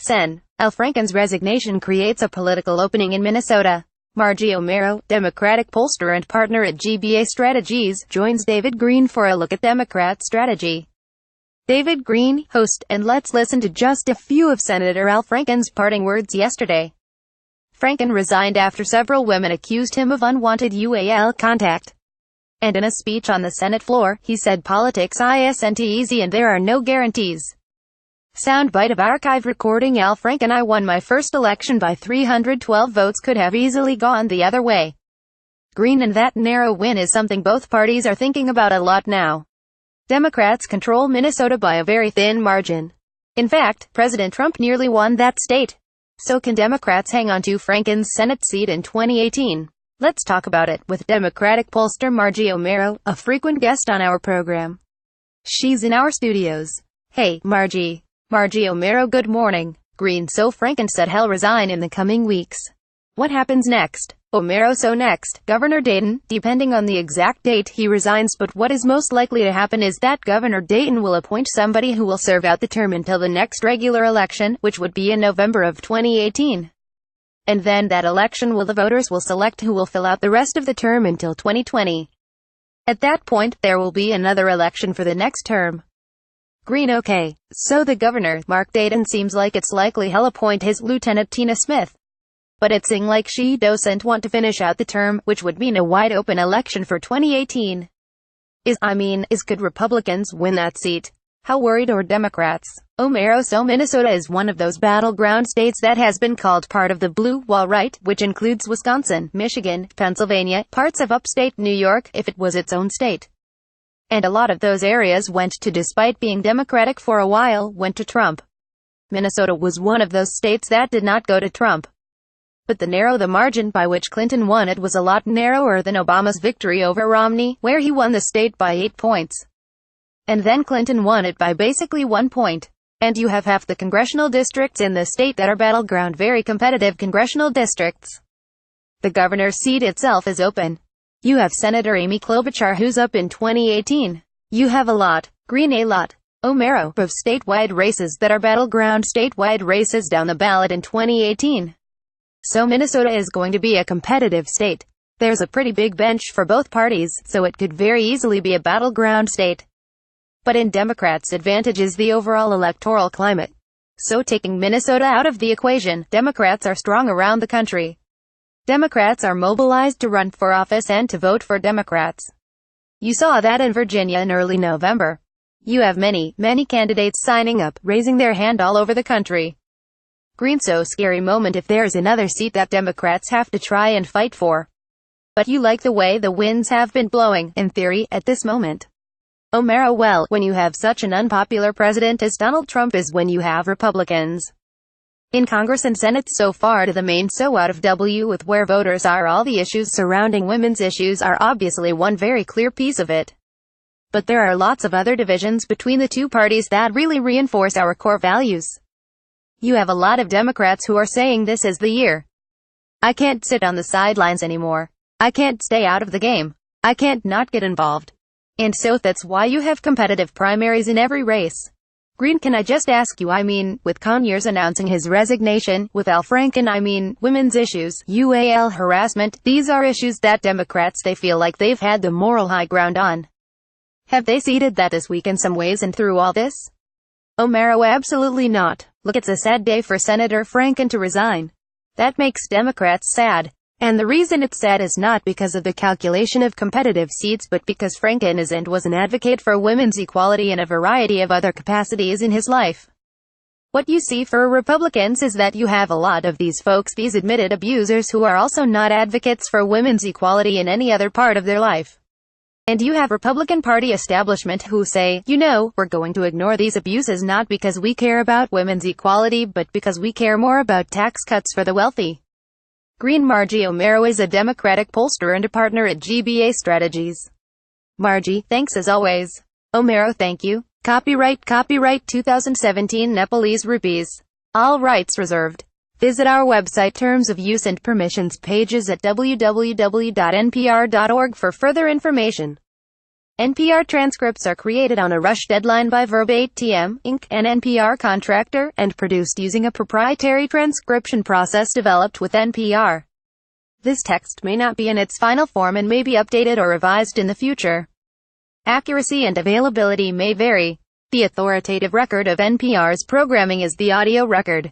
Sen. Al Frankens' resignation creates a political opening in Minnesota. Margie Omero, Democratic pollster and partner at GBA Strategies, joins David Greene for a look at Democrat strategy. David Greene, host, and let's listen to just a few of Senator Al Frankens' parting words yesterday. Franken resigned after several women accused him of unwanted UAL contact. And in a speech on the Senate floor, he said politics isn't easy and there are no guarantees. Soundbite of archive recording. Al Franken: I won my first election by 312 votes, could have easily gone the other way. Greene: and that narrow win is something both parties are thinking about a lot now. Democrats control Minnesota by a very thin margin. In fact, President Trump nearly won that state. So can Democrats hang on to Franken's Senate seat in 2018? Let's talk about it with Democratic pollster Margie Omero, a frequent guest on our program. She's in our studios. Hey, Margie. Margie Omero: good morning. Greene: so Franken said he'll resign in the coming weeks. What happens next? Omero: so next, Governor Dayton, depending on the exact date he resigns, but what is most likely to happen is that Governor Dayton will appoint somebody who will serve out the term until the next regular election, which would be in November of 2018. And then that election the voters will select who will fill out the rest of the term until 2020. At that point, there will be another election for the next term. Greene: okay, so the governor, Mark Dayton, seems like it's likely he'll appoint his lieutenant Tina Smith. But it seems like she doesn't want to finish out the term, which would mean a wide-open election for 2018. Could Republicans win that seat? How worried are Democrats? Omero: so Minnesota is one of those battleground states that has been called part of the blue wall, right? Which includes Wisconsin, Michigan, Pennsylvania, parts of upstate New York, if it was its own state. And a lot of those areas despite being Democratic for a while, went to Trump. Minnesota was one of those states that did not go to Trump. But the margin by which Clinton won it was a lot narrower than Obama's victory over Romney, where he won the state by 8 points. And then Clinton won it by basically 1 point. And you have half the congressional districts in the state that are battleground, very competitive congressional districts. The governor's seat itself is open. You have Senator Amy Klobuchar who's up in 2018. You have a lot, Greene a lot, Omero, of statewide races that are battleground statewide races down the ballot in 2018. So Minnesota is going to be a competitive state. There's a pretty big bench for both parties, so it could very easily be a battleground state. But in Democrats' advantage is the overall electoral climate. So taking Minnesota out of the equation, Democrats are strong around the country. Democrats are mobilized to run for office and to vote for Democrats. You saw that in Virginia in early November. You have many candidates signing up, raising their hand all over the country. Greene: so scary moment if there's another seat that Democrats have to try and fight for. But you like the way the winds have been blowing, in theory, at this moment. Omero: well, when you have such an unpopular president as Donald Trump is when you have Republicans in Congress and Senate so far to the main so out of W with where voters are, all the issues surrounding women's issues are obviously one very clear piece of it. But there are lots of other divisions between the two parties that really reinforce our core values. You have a lot of Democrats who are saying this is the year. I can't sit on the sidelines anymore. I can't stay out of the game. I can't not get involved. And so that's why you have competitive primaries in every race. Greene: can I just ask you, with Conyers announcing his resignation, with Al Franken, women's issues, UAL harassment, these are issues that Democrats, they feel like they've had the moral high ground on. Have they ceded that this week in some ways and through all this? Omero: absolutely not. Look, it's a sad day for Senator Franken to resign. That makes Democrats sad. And the reason it's sad is not because of the calculation of competitive seats, but because Franken was an advocate for women's equality in a variety of other capacities in his life. What you see for Republicans is that you have a lot of these folks, these admitted abusers, who are also not advocates for women's equality in any other part of their life. And you have Republican Party establishment who say, we're going to ignore these abuses not because we care about women's equality, but because we care more about tax cuts for the wealthy. Greene: Margie Omero is a Democratic pollster and a partner at GBA Strategies. Margie: thanks as always. Omero: thank you. Copyright 2017 Nepalese rupees. All rights reserved. Visit our website Terms of Use and Permissions pages at www.npr.org for further information. NPR transcripts are created on a rush deadline by Verbatim, Inc., an NPR contractor, and produced using a proprietary transcription process developed with NPR. This text may not be in its final form and may be updated or revised in the future. Accuracy and availability may vary. The authoritative record of NPR's programming is the audio record.